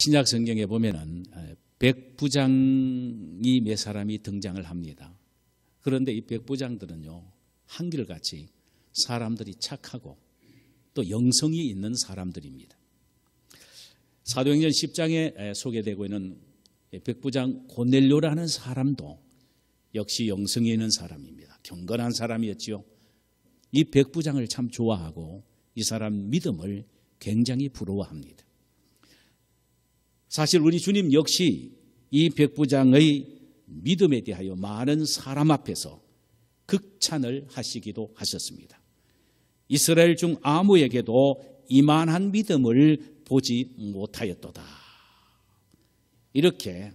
신약 성경에 보면은 백부장이 몇 사람이 등장을 합니다. 그런데 이 백부장들은요, 한결같이 사람들이 착하고 또 영성이 있는 사람들입니다. 사도행전 10장에 소개되고 있는 백부장 고넬료라는 사람도 역시 영성이 있는 사람입니다. 경건한 사람이었지요. 이 백부장을 참 좋아하고 이 사람 믿음을 굉장히 부러워합니다. 사실 우리 주님 역시 이 백부장의 믿음에 대하여 많은 사람 앞에서 극찬을 하시기도 하셨습니다. 이스라엘 중 아무에게도 이만한 믿음을 보지 못하였도다. 이렇게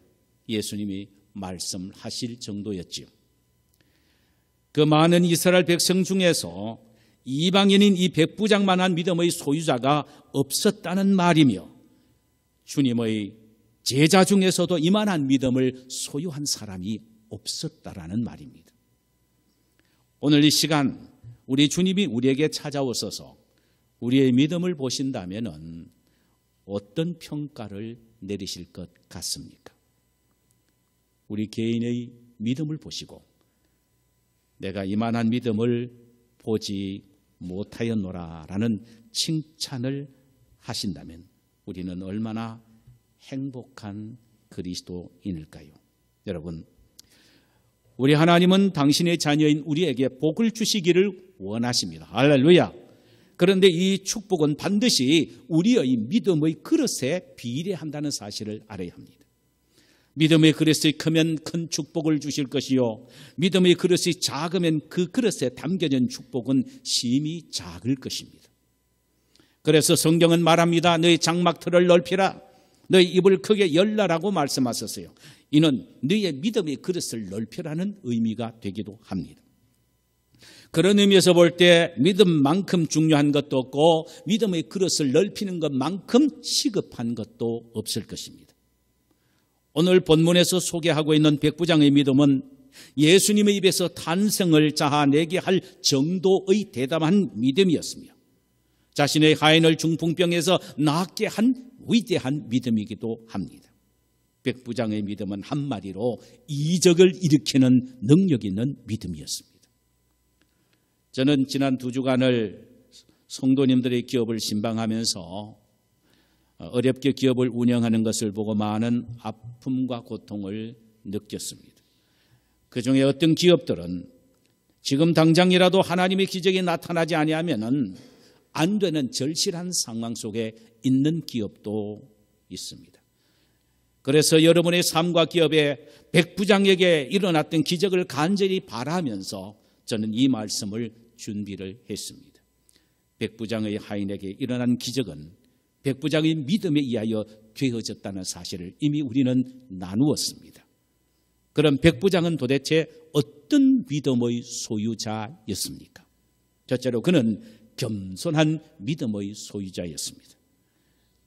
예수님이 말씀하실 정도였지요. 그 많은 이스라엘 백성 중에서 이방인인 이 백부장만한 믿음의 소유자가 없었다는 말이며 주님의 제자 중에서도 이만한 믿음을 소유한 사람이 없었다라는 말입니다. 오늘 이 시간 우리 주님이 우리에게 찾아오셔서 우리의 믿음을 보신다면 어떤 평가를 내리실 것 같습니까? 우리 개인의 믿음을 보시고 내가 이만한 믿음을 보지 못하였노라라는 칭찬을 하신다면 우리는 얼마나 행복한 그리스도인일까요? 여러분, 우리 하나님은 당신의 자녀인 우리에게 복을 주시기를 원하십니다. 할렐루야. 그런데 이 축복은 반드시 우리의 믿음의 그릇에 비례한다는 사실을 알아야 합니다. 믿음의 그릇이 크면 큰 축복을 주실 것이요, 믿음의 그릇이 작으면 그 그릇에 담겨진 축복은 심히 작을 것입니다. 그래서 성경은 말합니다. 너희 장막틀을 넓히라, 너희 입을 크게 열라라고 말씀하셨어요. 이는 너희의 믿음의 그릇을 넓히라는 의미가 되기도 합니다. 그런 의미에서 볼 때 믿음만큼 중요한 것도 없고 믿음의 그릇을 넓히는 것만큼 시급한 것도 없을 것입니다. 오늘 본문에서 소개하고 있는 백부장의 믿음은 예수님의 입에서 탄성을 자아내게 할 정도의 대담한 믿음이었으며 자신의 하인을 중풍병에서 낫게 한 위대한 믿음이기도 합니다. 백부장의 믿음은 한마디로 이적을 일으키는 능력 있는 믿음이었습니다. 저는 지난 2주간을 성도님들의 기업을 신방하면서 어렵게 기업을 운영하는 것을 보고 많은 아픔과 고통을 느꼈습니다. 그중에 어떤 기업들은 지금 당장이라도 하나님의 기적이 나타나지 아니하면은 안 되는 절실한 상황 속에 있는 기업도 있습니다. 그래서 여러분의 삶과 기업에 백부장에게 일어났던 기적을 간절히 바라면서 저는 이 말씀을 준비를 했습니다. 백부장의 하인에게 일어난 기적은 백부장의 믿음에 의하여 되어졌다는 사실을 이미 우리는 나누었습니다. 그럼 백부장은 도대체 어떤 믿음의 소유자였습니까? 첫째로 그는 겸손한 믿음의 소유자였습니다.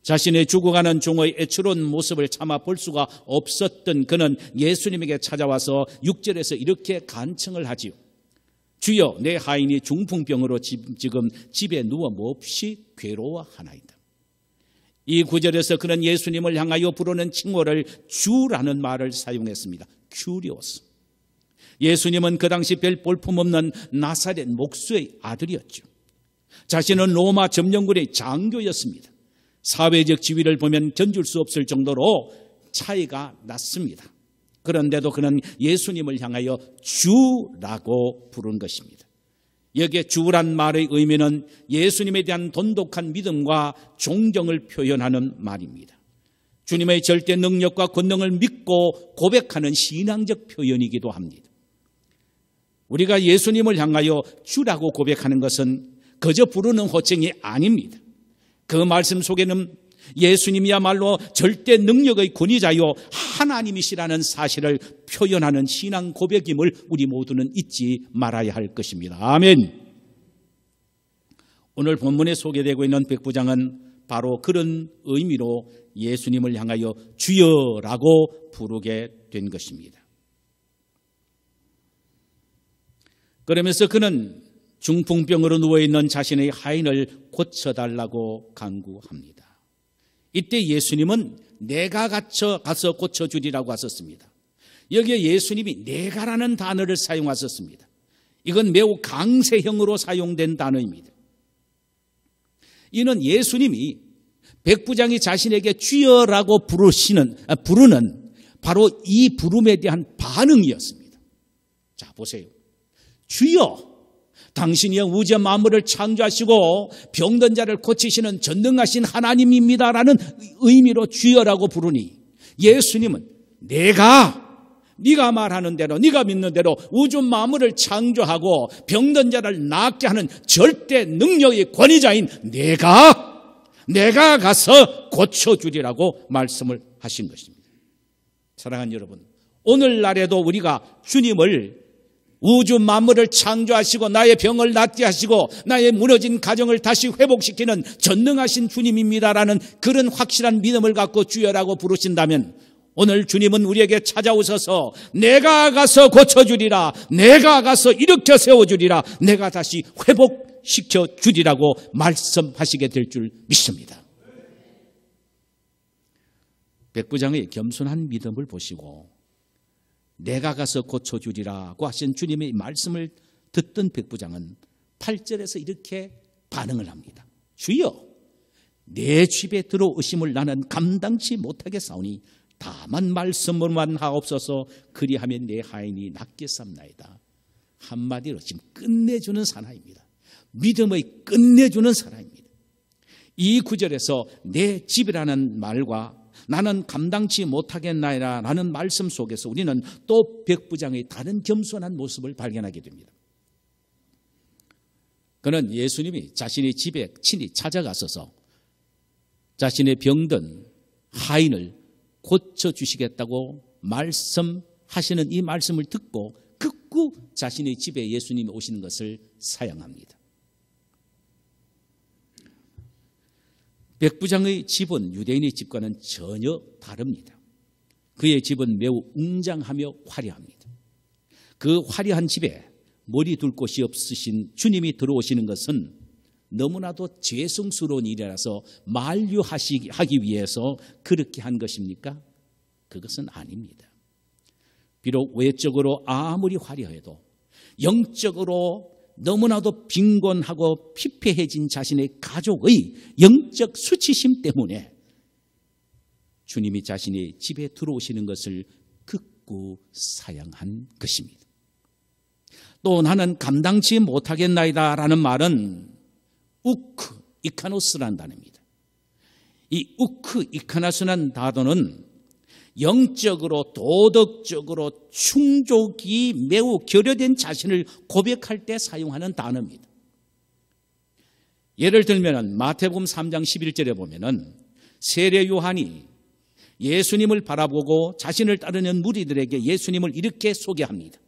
자신의 죽어가는 종의 애처로운 모습을 참아 볼 수가 없었던 그는 예수님에게 찾아와서 6절에서 이렇게 간청을 하지요. 주여, 내 하인이 중풍병으로 지금 집에 누워 몹시 괴로워하나이다. 이 9절에서 그는 예수님을 향하여 부르는 칭호를 주라는 말을 사용했습니다. 큐리오스. 예수님은 그 당시 별 볼품없는 나사렛 목수의 아들이었죠. 자신은 로마 점령군의 장교였습니다. 사회적 지위를 보면 견줄 수 없을 정도로 차이가 났습니다. 그런데도 그는 예수님을 향하여 주라고 부른 것입니다. 여기에 주란 말의 의미는 예수님에 대한 돈독한 믿음과 존경을 표현하는 말입니다. 주님의 절대 능력과 권능을 믿고 고백하는 신앙적 표현이기도 합니다. 우리가 예수님을 향하여 주라고 고백하는 것은 그저 부르는 호칭이 아닙니다. 그 말씀 속에는 예수님이야말로 절대 능력의 권위자요 하나님이시라는 사실을 표현하는 신앙 고백임을 우리 모두는 잊지 말아야 할 것입니다. 아멘. 오늘 본문에 소개되고 있는 백부장은 바로 그런 의미로 예수님을 향하여 주여라고 부르게 된 것입니다. 그러면서 그는 중풍병으로 누워있는 자신의 하인을 고쳐달라고 간구합니다. 이때 예수님은 내가 가서 고쳐주리라고 하셨습니다. 여기에 예수님이 내가라는 단어를 사용하셨습니다. 이건 매우 강세형으로 사용된 단어입니다. 이는 예수님이 백부장이 자신에게 주여라고 부르는 바로 이 부름에 대한 반응이었습니다. 자, 보세요. 주여, 당신이 우주의 만물을 창조하시고 병든 자를 고치시는 전능하신 하나님입니다라는 의미로 주여라고 부르니 예수님은 네가 말하는 대로, 네가 믿는 대로 우주 만물을 창조하고 병든 자를 낫게 하는 절대 능력의 권위자인 내가 가서 고쳐주리라고 말씀을 하신 것입니다. 사랑하는 여러분, 오늘날에도 우리가 주님을 우주 만물을 창조하시고 나의 병을 낫게 하시고 나의 무너진 가정을 다시 회복시키는 전능하신 주님입니다라는 그런 확실한 믿음을 갖고 주여라고 부르신다면 오늘 주님은 우리에게 찾아오셔서 내가 가서 고쳐주리라, 내가 가서 일으켜 세워주리라, 내가 다시 회복시켜 주리라고 말씀하시게 될 줄 믿습니다. 백부장의 겸손한 믿음을 보시고 내가 가서 고쳐주리라고 하신 주님의 말씀을 듣던 백부장은 8절에서 이렇게 반응을 합니다. 주여, 내 집에 들어오심을 나는 감당치 못하겠사오니 다만 말씀으로만 하옵소서. 그리하면 내 하인이 낫게 삼나이다. 한마디로 지금 끝내주는 사나입니다. 믿음의 끝내주는 사나입니다. 이 구절에서 내 집이라는 말과 나는 감당치 못하겠나이다 라는 말씀 속에서 우리는 또 백부장의 다른 겸손한 모습을 발견하게 됩니다. 그는 예수님이 자신의 집에 친히 찾아가셔서 자신의 병든 하인을 고쳐주시겠다고 말씀하시는 이 말씀을 듣고 극구 자신의 집에 예수님이 오시는 것을 사양합니다. 백부장의 집은 유대인의 집과는 전혀 다릅니다. 그의 집은 매우 웅장하며 화려합니다. 그 화려한 집에 머리 둘 곳이 없으신 주님이 들어오시는 것은 너무나도 죄성스러운 일이라서 만류하기 위해서 그렇게 한 것입니까? 그것은 아닙니다. 비록 외적으로 아무리 화려해도 영적으로 너무나도 빈곤하고 피폐해진 자신의 가족의 영적 수치심 때문에 주님이 자신의 집에 들어오시는 것을 극구 사양한 것입니다. 또 나는 감당치 못하겠나이다 라는 말은 우크 이카노스라는 단어입니다. 이 우크 이카노스라는 단어는 영적으로 도덕적으로 충족이 매우 결여된 자신을 고백할 때 사용하는 단어입니다. 예를 들면 마태복음 3장 11절에 보면은 세례 요한이 예수님을 바라보고 자신을 따르는 무리들에게 예수님을 이렇게 소개합니다.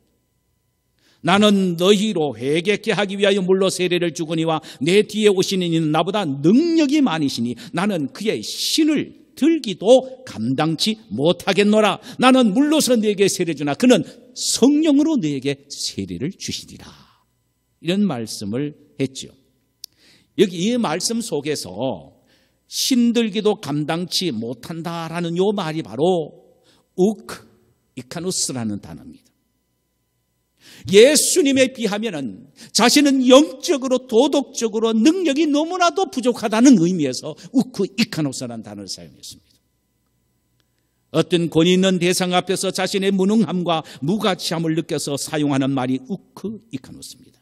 나는 너희로 회개케 하기 위하여 물로 세례를 주거니와 내 뒤에 오시는 이는 나보다 능력이 많으시니 나는 그의 신을 들기도 감당치 못하겠노라. 나는 물로서 너에게 세례 주나 그는 성령으로 너에게 세례를 주시리라. 이런 말씀을 했죠. 여기 이 말씀 속에서 신들기도 감당치 못한다라는 이 말이 바로 우크 이카누스라는 단어입니다. 예수님에 비하면 자신은 영적으로 도덕적으로 능력이 너무나도 부족하다는 의미에서 우크 이카노스라는 단어를 사용했습니다. 어떤 권위 있는 대상 앞에서 자신의 무능함과 무가치함을 느껴서 사용하는 말이 우크 이카노스입니다.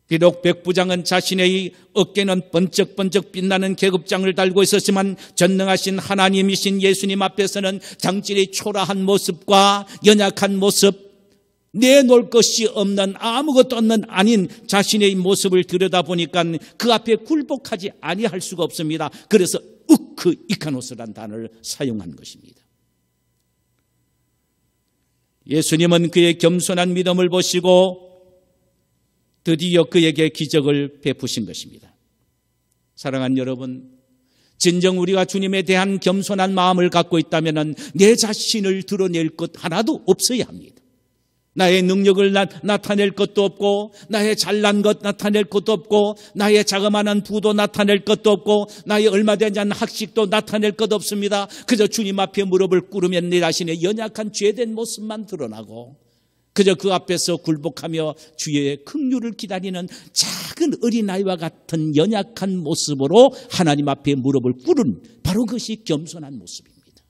비록 백부장은 자신의 어깨는 번쩍번쩍 빛나는 계급장을 달고 있었지만 전능하신 하나님이신 예수님 앞에서는 장질의 초라한 모습과 연약한 모습, 내놓을 것이 없는 아무것도 아닌 자신의 모습을 들여다보니까 그 앞에 굴복하지 아니할 수가 없습니다. 그래서 우크 이카노스란 단어를 사용한 것입니다. 예수님은 그의 겸손한 믿음을 보시고 드디어 그에게 기적을 베푸신 것입니다. 사랑하는 여러분, 진정 우리가 주님에 대한 겸손한 마음을 갖고 있다면 내 자신을 드러낼 것 하나도 없어야 합니다. 나의 능력을 나타낼 것도 없고, 나의 잘난 것 나타낼 것도 없고, 나의 자그마한 부도 나타낼 것도 없고, 나의 얼마 되지 않은 학식도 나타낼 것 없습니다. 그저 주님 앞에 무릎을 꿇으면 내 자신의 연약한 죄된 모습만 드러나고, 그저 그 앞에서 굴복하며 주의 긍휼을 기다리는 작은 어린아이와 같은 연약한 모습으로 하나님 앞에 무릎을 꿇은, 바로 그것이 겸손한 모습입니다.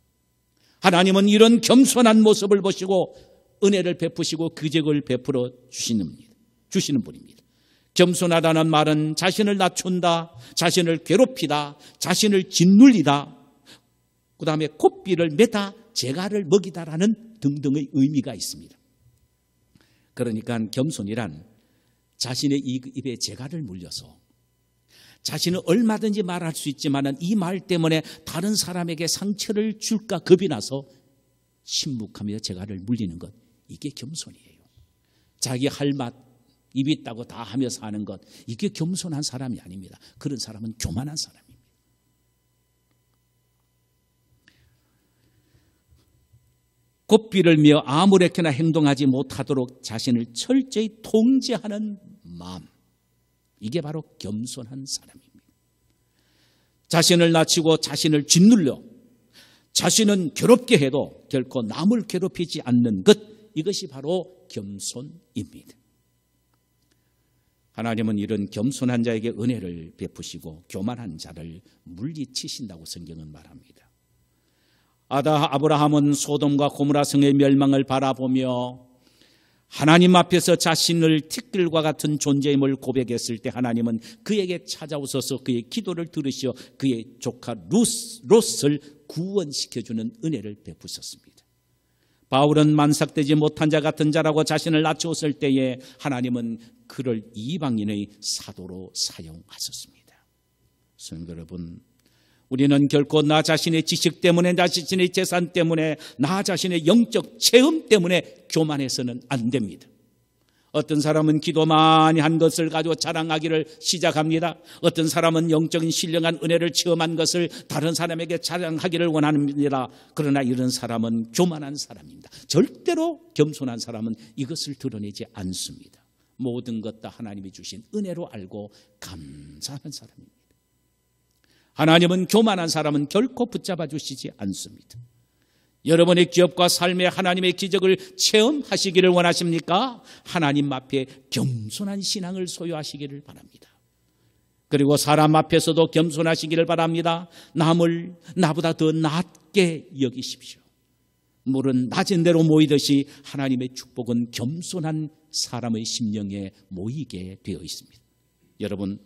하나님은 이런 겸손한 모습을 보시고 은혜를 베푸시고 기적을 베풀어 주시는 분입니다. 겸손하다는 말은 자신을 낮춘다, 자신을 괴롭히다, 자신을 짓눌리다, 그 다음에 콧비를 매다, 재갈을 먹이다라는 등등의 의미가 있습니다. 그러니까 겸손이란 자신의 입에 재갈을 물려서 자신은 얼마든지 말할 수 있지만 이 말 때문에 다른 사람에게 상처를 줄까 겁이 나서 침묵하며 재갈을 물리는 것, 이게 겸손이에요. 자기 할 맛, 입이 있다고 다 하며 사는 것, 이게 겸손한 사람이 아닙니다. 그런 사람은 교만한 사람입니다. 곱비를 미어 아무렇게나 행동하지 못하도록 자신을 철저히 통제하는 마음, 이게 바로 겸손한 사람입니다. 자신을 낮추고 자신을 짓눌려 자신은 괴롭게 해도 결코 남을 괴롭히지 않는 것, 이것이 바로 겸손입니다. 하나님은 이런 겸손한 자에게 은혜를 베푸시고 교만한 자를 물리치신다고 성경은 말합니다. 아브라함은 소돔과 고모라 성의 멸망을 바라보며 하나님 앞에서 자신을 티끌과 같은 존재임을 고백했을 때 하나님은 그에게 찾아오셔서 그의 기도를 들으시어 그의 조카 롯을 구원시켜주는 은혜를 베푸셨습니다. 바울은 만삭되지 못한 자 같은 자라고 자신을 낮추었을 때에 하나님은 그를 이방인의 사도로 사용하셨습니다. 성도 여러분, 우리는 결코 나 자신의 지식 때문에, 나 자신의 재산 때문에, 나 자신의 영적 체험 때문에 교만해서는 안 됩니다. 어떤 사람은 기도 많이 한 것을 가지고 자랑하기를 시작합니다. 어떤 사람은 영적인 신령한 은혜를 체험한 것을 다른 사람에게 자랑하기를 원합니다. 그러나 이런 사람은 교만한 사람입니다. 절대로 겸손한 사람은 이것을 드러내지 않습니다. 모든 것 다 하나님이 주신 은혜로 알고 감사하는 사람입니다. 하나님은 교만한 사람은 결코 붙잡아 주시지 않습니다. 여러분의 기업과 삶에 하나님의 기적을 체험하시기를 원하십니까? 하나님 앞에 겸손한 신앙을 소유하시기를 바랍니다. 그리고 사람 앞에서도 겸손하시기를 바랍니다. 남을 나보다 더 낮게 여기십시오. 물은 낮은 대로 모이듯이 하나님의 축복은 겸손한 사람의 심령에 모이게 되어 있습니다. 여러분,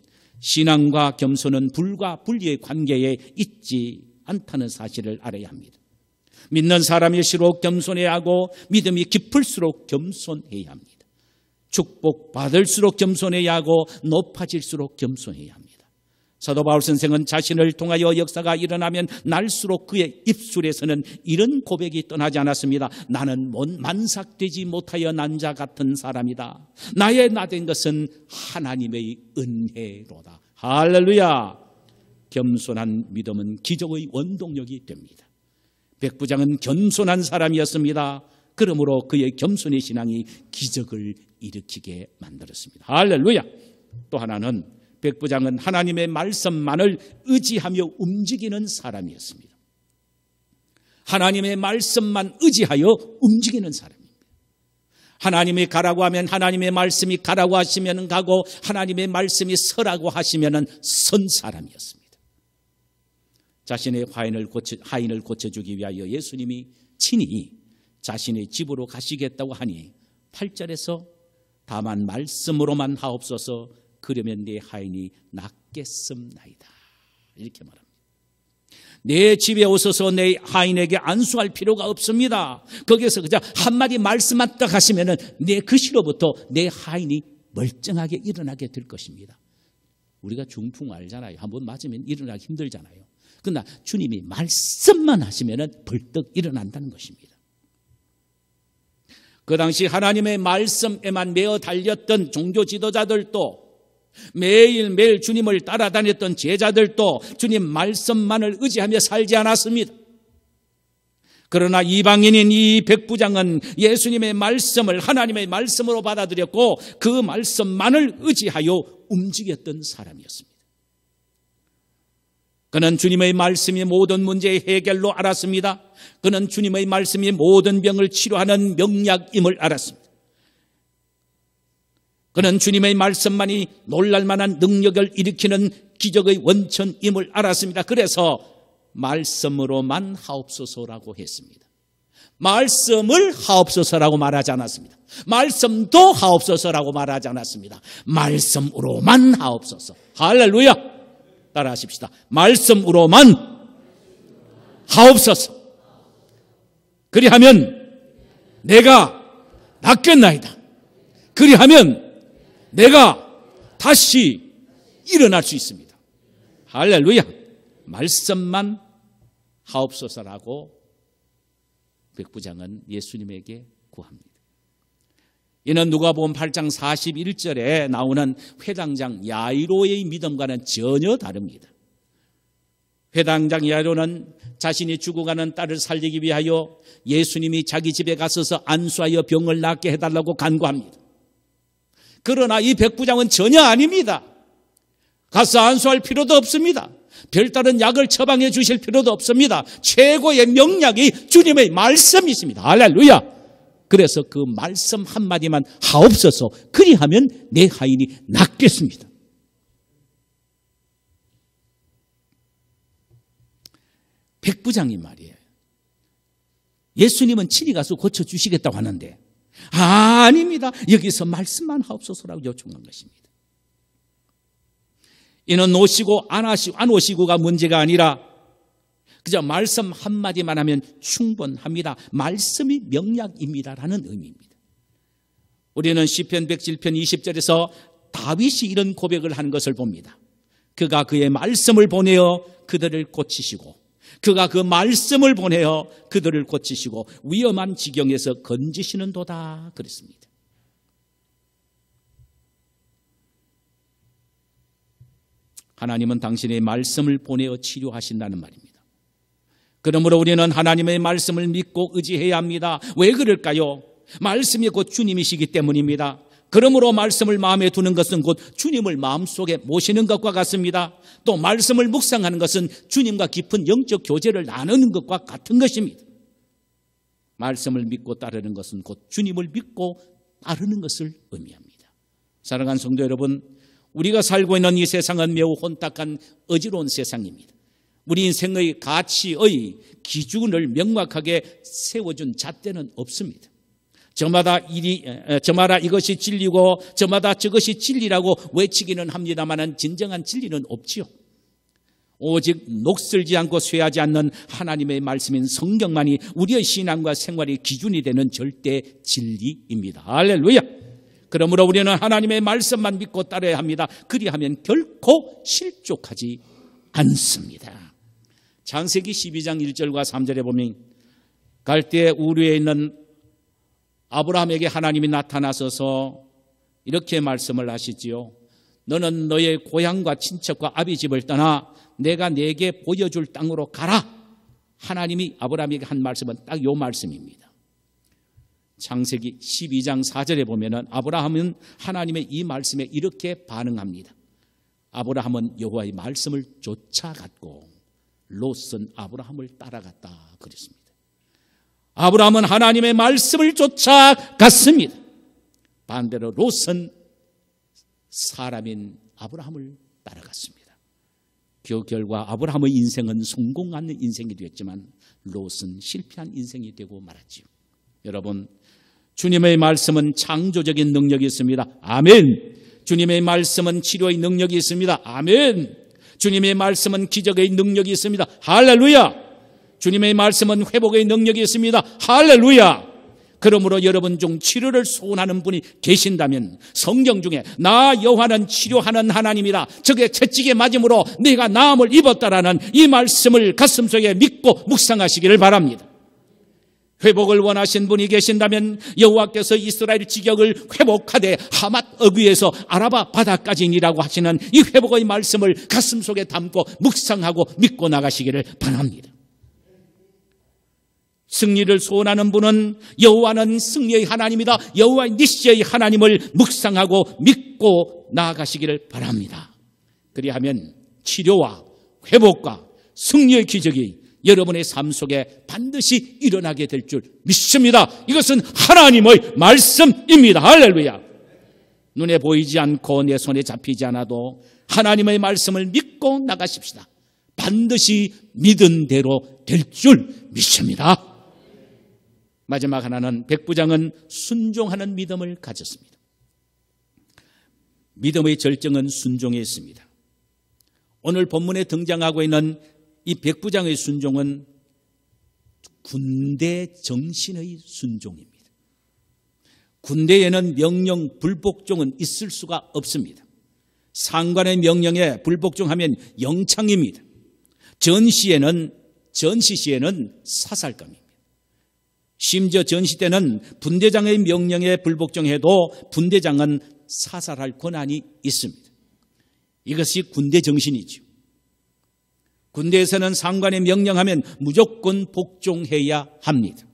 신앙과 겸손은 불과 분리의 관계에 있지 않다는 사실을 알아야 합니다. 믿는 사람일수록 겸손해야 하고 믿음이 깊을수록 겸손해야 합니다. 축복받을수록 겸손해야 하고 높아질수록 겸손해야 합니다. 사도 바울 선생은 자신을 통하여 역사가 일어나면 날수록 그의 입술에서는 이런 고백이 떠나지 않았습니다. 나는 만삭되지 못하여 난 자 같은 사람이다. 나의 나된 것은 하나님의 은혜로다. 할렐루야. 겸손한 믿음은 기적의 원동력이 됩니다. 백부장은 겸손한 사람이었습니다. 그러므로 그의 겸손의 신앙이 기적을 일으키게 만들었습니다. 할렐루야. 또 하나는 백부장은 하나님의 말씀만을 의지하며 움직이는 사람이었습니다. 하나님의 말씀만 의지하여 움직이는 사람입니다. 하나님이 가라고 하면 하나님의 말씀이 가라고 하시면 가고 하나님의 말씀이 서라고 하시면 선 사람이었습니다. 자신의 하인을 고쳐주기 위하여 예수님이 친히 자신의 집으로 가시겠다고 하니 8절에서 다만 말씀으로만 하옵소서, 그러면 내 하인이 낫겠습나이다, 이렇게 말합니다. 내 집에 오셔서 내 하인에게 안수할 필요가 없습니다. 거기에서 그저 한마디 말씀만 딱 하시면 내 그 시로부터 내 하인이 멀쩡하게 일어나게 될 것입니다. 우리가 중풍 알잖아요. 한번 맞으면 일어나기 힘들잖아요. 그러나 주님이 말씀만 하시면 벌떡 일어난다는 것입니다. 그 당시 하나님의 말씀에만 매어 달렸던 종교 지도자들도, 매일매일 주님을 따라다녔던 제자들도 주님 말씀만을 의지하며 살지 않았습니다. 그러나 이방인인 이 백부장은 예수님의 말씀을 하나님의 말씀으로 받아들였고 그 말씀만을 의지하여 움직였던 사람이었습니다. 그는 주님의 말씀이 모든 문제의 해결로 알았습니다. 그는 주님의 말씀이 모든 병을 치료하는 명약임을 알았습니다. 그는 주님의 말씀만이 놀랄만한 능력을 일으키는 기적의 원천임을 알았습니다. 그래서 말씀으로만 하옵소서라고 했습니다. 말씀을 하옵소서라고 말하지 않았습니다. 말씀도 하옵소서라고 말하지 않았습니다. 말씀으로만 하옵소서. 할렐루야. 따라 하십시다. 말씀으로만 하옵소서. 그리하면 내가 낫겠나이다. 그리하면 내가 다시 일어날 수 있습니다. 할렐루야. 말씀만 하옵소서라고 백부장은 예수님에게 구합니다. 이는 누가복음 8장 41절에 나오는 회당장 야이로의 믿음과는 전혀 다릅니다. 회당장 야이로는 자신이 죽어가는 딸을 살리기 위하여 예수님이 자기 집에 가서서 안수하여 병을 낫게 해달라고 간구합니다. 그러나 이 백부장은 전혀 아닙니다. 가서 안수할 필요도 없습니다. 별다른 약을 처방해 주실 필요도 없습니다. 최고의 명약이 주님의 말씀이십니다. 할렐루야. 그래서 그 말씀 한마디만 하옵소서. 그리하면 내 하인이 낫겠습니다. 백부장이 말이에요. 예수님은 친히 가서 고쳐주시겠다고 하는데 아닙니다. 여기서 말씀만 하옵소서라고 요청한 것입니다. 이는 오시고 안 오시고가 문제가 아니라 그저 말씀 한마디만 하면 충분합니다. 말씀이 명약입니다라는 의미입니다. 우리는 시편 107편 20절에서 다윗이 이런 고백을 하는 것을 봅니다. 그가 그의 말씀을 보내어 그들을 고치시고 그가 그 말씀을 보내어 그들을 고치시고 위험한 지경에서 건지시는도다 그랬습니다. 하나님은 당신의 말씀을 보내어 치료하신다는 말입니다. 그러므로 우리는 하나님의 말씀을 믿고 의지해야 합니다. 왜 그럴까요? 말씀이 곧 주님이시기 때문입니다. 그러므로 말씀을 마음에 두는 것은 곧 주님을 마음속에 모시는 것과 같습니다. 또 말씀을 묵상하는 것은 주님과 깊은 영적 교제를 나누는 것과 같은 것입니다. 말씀을 믿고 따르는 것은 곧 주님을 믿고 따르는 것을 의미합니다. 사랑하는 성도 여러분, 우리가 살고 있는 이 세상은 매우 혼탁한 어지러운 세상입니다. 우리 인생의 가치의 기준을 명확하게 세워준 잣대는 없습니다. 저마다 이것이 진리고 저마다 저것이 진리라고 외치기는 합니다만 진정한 진리는 없지요. 오직 녹슬지 않고 쇠하지 않는 하나님의 말씀인 성경만이 우리의 신앙과 생활의 기준이 되는 절대 진리입니다. 할렐루야. 그러므로 우리는 하나님의 말씀만 믿고 따라야 합니다. 그리하면 결코 실족하지 않습니다. 창세기 12장 1절과 3절에 보면 갈대 우르에 있는 아브라함에게 하나님이 나타나셔서 이렇게 말씀을 하시지요. 너는 너의 고향과 친척과 아비 집을 떠나 내가 내게 보여줄 땅으로 가라. 하나님이 아브라함에게 한 말씀은 딱 이 말씀입니다. 창세기 12장 4절에 보면 아브라함은 하나님의 이 말씀에 이렇게 반응합니다. 아브라함은 여호와의 말씀을 쫓아갔고 롯은 아브라함을 따라갔다 그랬습니다. 아브라함은 하나님의 말씀을 쫓아갔습니다. 반대로 롯은 사람인 아브라함을 따라갔습니다. 그 결과 아브라함의 인생은 성공하는 인생이 되었지만 롯은 실패한 인생이 되고 말았지요. 여러분, 주님의 말씀은 창조적인 능력이 있습니다. 아멘. 주님의 말씀은 치료의 능력이 있습니다. 아멘. 주님의 말씀은 기적의 능력이 있습니다. 할렐루야. 주님의 말씀은 회복의 능력이 있습니다. 할렐루야. 그러므로 여러분 중 치료를 소원하는 분이 계신다면 성경 중에 나 여호와는 치료하는 하나님이다. 적의 채찍에 맞음으로 내가 나음을 입었다라는 이 말씀을 가슴속에 믿고 묵상하시기를 바랍니다. 회복을 원하신 분이 계신다면 여호와께서 이스라엘 지경을 회복하되 하맛 어귀에서 아라바 바다까지니라고 하시는 이 회복의 말씀을 가슴속에 담고 묵상하고 믿고 나가시기를 바랍니다. 승리를 소원하는 분은 여호와는 승리의 하나님이다, 여호와의 니시의 하나님을 묵상하고 믿고 나아가시기를 바랍니다. 그리하면 치료와 회복과 승리의 기적이 여러분의 삶 속에 반드시 일어나게 될 줄 믿습니다. 이것은 하나님의 말씀입니다. 할렐루야. 눈에 보이지 않고 내 손에 잡히지 않아도 하나님의 말씀을 믿고 나가십시다. 반드시 믿은 대로 될 줄 믿습니다. 마지막 하나는 백부장은 순종하는 믿음을 가졌습니다. 믿음의 절정은 순종에 있습니다. 오늘 본문에 등장하고 있는 이 백부장의 순종은 군대 정신의 순종입니다. 군대에는 명령 불복종은 있을 수가 없습니다. 상관의 명령에 불복종하면 영창입니다. 전시 시에는 사살감입니다. 심지어 전시 때는 분대장의 명령에 불복종해도 분대장은 사살할 권한이 있습니다. 이것이 군대 정신이죠. 군대에서는 상관의 명령하면 무조건 복종해야 합니다.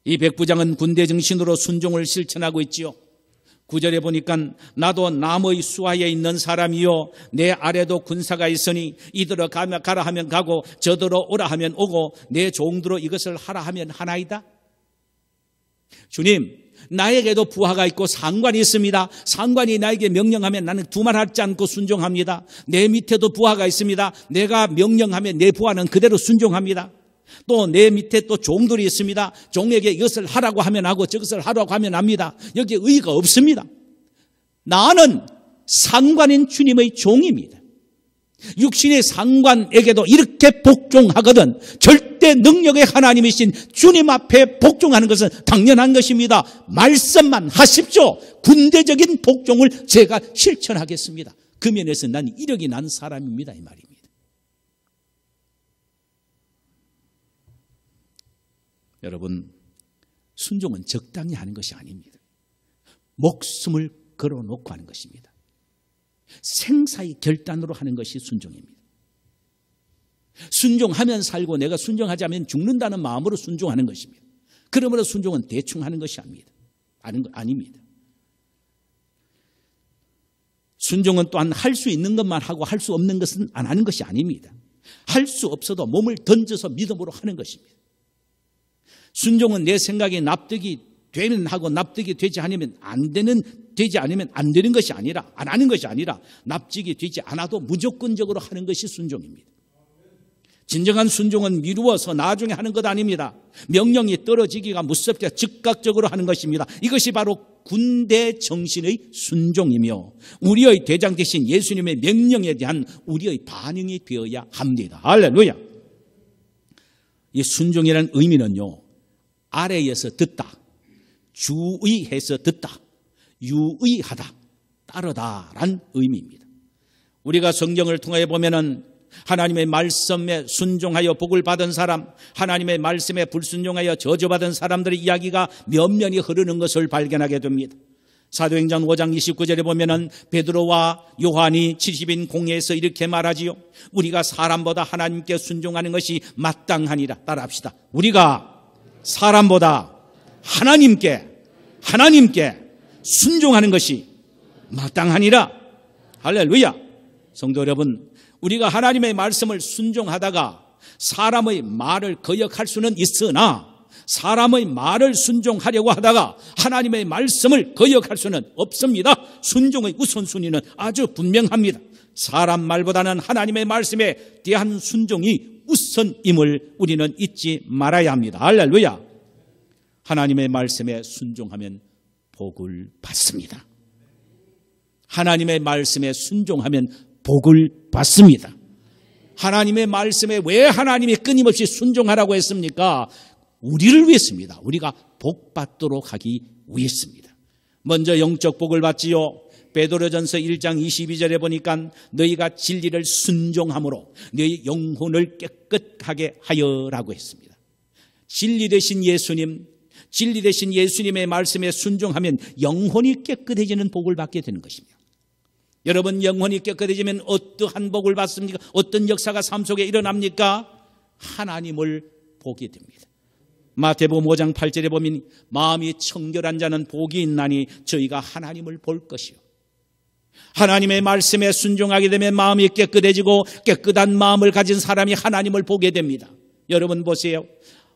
이 백부장은 군대 정신으로 순종을 실천하고 있지요. 9절에 보니까 나도 남의 수하에 있는 사람이요 내 아래도 군사가 있으니 이들어 가라 하면 가고 저들어 오라 하면 오고 내 종들어 이것을 하라 하면 하나이다. 주님, 나에게도 부하가 있고 상관이 있습니다. 상관이 나에게 명령하면 나는 두말하지 않고 순종합니다. 내 밑에도 부하가 있습니다. 내가 명령하면 내 부하는 그대로 순종합니다. 또 내 밑에 또 종들이 있습니다. 종에게 이것을 하라고 하면 하고 저것을 하라고 하면 합니다. 여기에 의의가 없습니다. 나는 상관인 주님의 종입니다. 육신의 상관에게도 이렇게 복종하거든 절대 능력의 하나님이신 주님 앞에 복종하는 것은 당연한 것입니다. 말씀만 하십시오. 군대적인 복종을 제가 실천하겠습니다. 그 면에서 난 이력이 난 사람입니다, 이 말입니다. 여러분, 순종은 적당히 하는 것이 아닙니다. 목숨을 걸어놓고 하는 것입니다. 생사의 결단으로 하는 것이 순종입니다. 순종하면 살고 내가 순종하지 않으면 죽는다는 마음으로 순종하는 것입니다. 그러므로 순종은 대충 하는 것이 아닙니다. 순종은 또한 할 수 있는 것만 하고 할 수 없는 것은 안 하는 것이 아닙니다. 할 수 없어도 몸을 던져서 믿음으로 하는 것입니다. 순종은 내 생각에 납득이 되면 하고 납득이 되지 않으면 안 되는 것이 아니라 안 하는 것이 아니라 납득이 되지 않아도 무조건적으로 하는 것이 순종입니다. 진정한 순종은 미루어서 나중에 하는 것 아닙니다. 명령이 떨어지기가 무섭게 즉각적으로 하는 것입니다. 이것이 바로 군대 정신의 순종이며 우리의 대장 되신 예수님의 명령에 대한 우리의 반응이 되어야 합니다. 할렐루야. 이 순종이라는 의미는요, 아래에서 듣다, 주의해서 듣다, 유의하다, 따르다란 의미입니다. 우리가 성경을 통해 보면은 하나님의 말씀에 순종하여 복을 받은 사람, 하나님의 말씀에 불순종하여 저주받은 사람들의 이야기가 면면히 흐르는 것을 발견하게 됩니다. 사도행전 5장 29절에 보면은 베드로와 요한이 70인 공회에서 이렇게 말하지요. 우리가 사람보다 하나님께 순종하는 것이 마땅하니라. 따라합시다. 우리가 사람보다 하나님께 순종하는 것이 마땅하니라. 할렐루야. 성도 여러분, 우리가 하나님의 말씀을 순종하다가 사람의 말을 거역할 수는 있으나 사람의 말을 순종하려고 하다가 하나님의 말씀을 거역할 수는 없습니다. 순종의 우선순위는 아주 분명합니다. 사람 말보다는 하나님의 말씀에 대한 순종이 우선임을 우리는 잊지 말아야 합니다. 할렐루야. 하나님의 말씀에 순종하면 복을 받습니다. 하나님의 말씀에 순종하면 복을 받습니다. 하나님의 말씀에 왜 하나님이 끊임없이 순종하라고 했습니까? 우리를 위해서입니다. 우리가 복 받도록 하기 위해서입니다. 먼저 영적 복을 받지요. 베드로전서 1장 22절에 보니까 너희가 진리를 순종함으로 너희 영혼을 깨끗하게 하여라고 했습니다. 진리 되신 예수님의 말씀에 순종하면 영혼이 깨끗해지는 복을 받게 되는 것입니다. 여러분, 영혼이 깨끗해지면 어떠한 복을 받습니까? 어떤 역사가 삶 속에 일어납니까? 하나님을 보게 됩니다. 마태복음 5장 8절에 보면 마음이 청결한 자는 복이 있나니 저희가 하나님을 볼 것이요. 하나님의 말씀에 순종하게 되면 마음이 깨끗해지고 깨끗한 마음을 가진 사람이 하나님을 보게 됩니다. 여러분 보세요.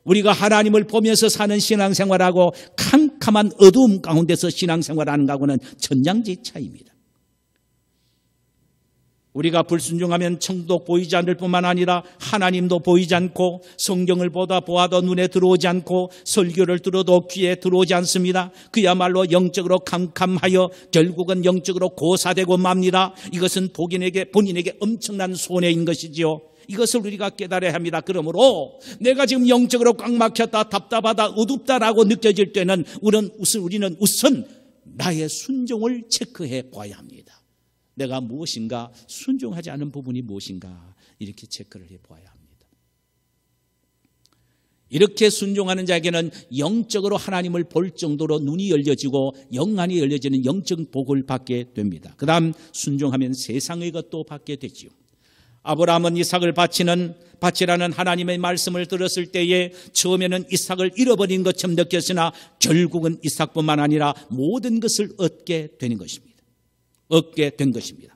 우리가 하나님을 보면서 사는 신앙생활하고 캄캄한 어두움 가운데서 신앙생활하는 것하고는 천냥지 차이입니다. 우리가 불순종하면 천도 보이지 않을 뿐만 아니라 하나님도 보이지 않고 성경을 보아도 눈에 들어오지 않고 설교를 들어도 귀에 들어오지 않습니다. 그야말로 영적으로 캄캄하여 결국은 영적으로 고사되고 맙니다. 이것은 본인에게 엄청난 손해인 것이지요. 이것을 우리가 깨달아야 합니다. 그러므로 내가 지금 영적으로 꽉 막혔다, 답답하다, 어둡다라고 느껴질 때는 우리는 우선 나의 순종을 체크해 봐야 합니다. 내가 무엇인가, 순종하지 않은 부분이 무엇인가 이렇게 체크를 해봐야 합니다. 이렇게 순종하는 자에게는 영적으로 하나님을 볼 정도로 눈이 열려지고 영안이 열려지는 영적 복을 받게 됩니다. 그 다음 순종하면 세상의 것도 받게 되지요. 아브라함은 이삭을 바치라는 하나님의 말씀을 들었을 때에 처음에는 이삭을 잃어버린 것처럼 느꼈으나 결국은 이삭뿐만 아니라 모든 것을 얻게 되는 것입니다. 얻게 된 것입니다.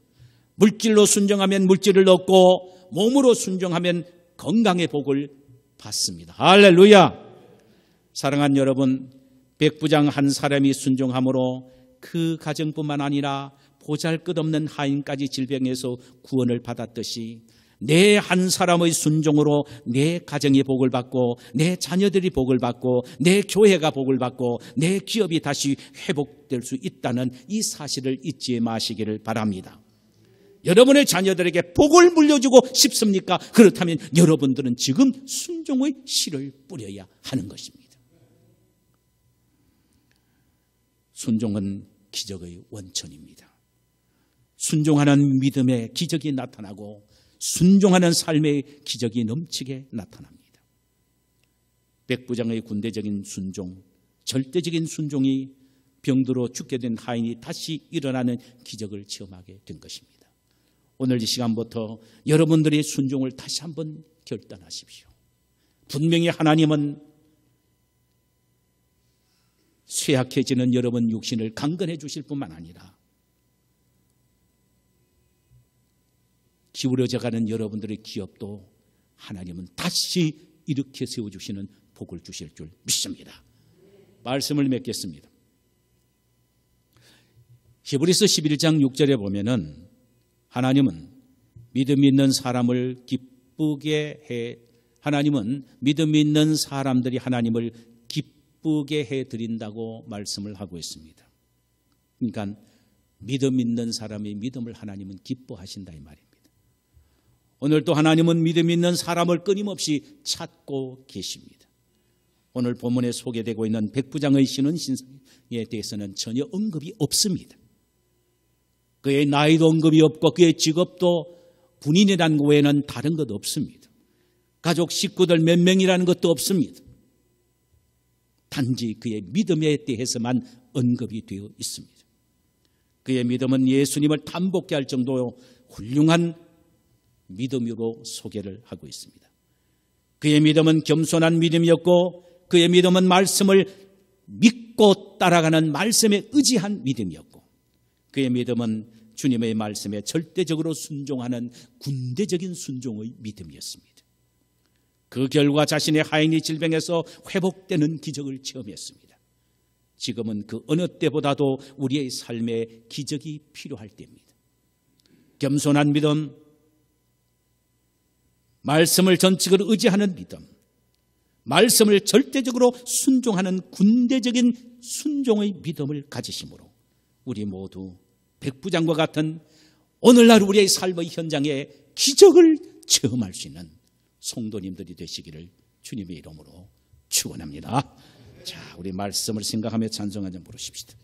물질로 순종하면 물질을 얻고 몸으로 순종하면 건강의 복을 받습니다. 할렐루야. 사랑하는 여러분, 백부장 한 사람이 순종함으로 그 가정뿐만 아니라 보잘것없는 하인까지 질병에서 구원을 받았듯이 내 한 사람의 순종으로 내 가정이 복을 받고 내 자녀들이 복을 받고 내 교회가 복을 받고 내 기업이 다시 회복될 수 있다는 이 사실을 잊지 마시기를 바랍니다. 여러분의 자녀들에게 복을 물려주고 싶습니까? 그렇다면 여러분들은 지금 순종의 씨를 뿌려야 하는 것입니다. 순종은 기적의 원천입니다. 순종하는 믿음의 기적이 나타나고 순종하는 삶의 기적이 넘치게 나타납니다. 백부장의 군대적인 순종, 절대적인 순종이 병들어 죽게 된 하인이 다시 일어나는 기적을 체험하게 된 것입니다. 오늘 이 시간부터 여러분들의 순종을 다시 한번 결단하십시오. 분명히 하나님은 쇠약해지는 여러분 육신을 강건해 주실 뿐만 아니라 기울어져가는 여러분들의 기업도 하나님은 다시 일으켜 세워주시는 복을 주실 줄 믿습니다. 말씀을 맺겠습니다. 히브리서 11장 6절에 보면은 하나님은 믿음 있는 사람을 기쁘게 해, 하나님은 믿음 있는 사람들이 하나님을 기쁘게 해드린다고 말씀을 하고 있습니다. 그러니까 믿음 있는 사람의 믿음을 하나님은 기뻐하신다 이 말입니다. 오늘도 하나님은 믿음 있는 사람을 끊임없이 찾고 계십니다. 오늘 본문에 소개되고 있는 백부장의 신은 신상에 대해서는 전혀 언급이 없습니다. 그의 나이도 언급이 없고 그의 직업도 군인이라는 것 외에는 다른 것 없습니다. 가족 식구들 몇 명이라는 것도 없습니다. 단지 그의 믿음에 대해서만 언급이 되어 있습니다. 그의 믿음은 예수님을 담복케 할 정도로 훌륭한 믿음으로 소개를 하고 있습니다. 그의 믿음은 겸손한 믿음이었고 그의 믿음은 말씀을 믿고 따라가는 말씀에 의지한 믿음이었고 그의 믿음은 주님의 말씀에 절대적으로 순종하는 군대적인 순종의 믿음이었습니다. 그 결과 자신의 하인이 질병에서 회복되는 기적을 체험했습니다. 지금은 그 어느 때보다도 우리의 삶에 기적이 필요할 때입니다. 겸손한 믿음, 말씀을 전적으로 의지하는 믿음, 말씀을 절대적으로 순종하는 군대적인 순종의 믿음을 가지심으로 우리 모두 백부장과 같은 오늘날 우리의 삶의 현장에 기적을 체험할 수 있는 성도님들이 되시기를 주님의 이름으로 축원합니다. 자, 우리 말씀을 생각하며 찬송 한 장 부르십시다.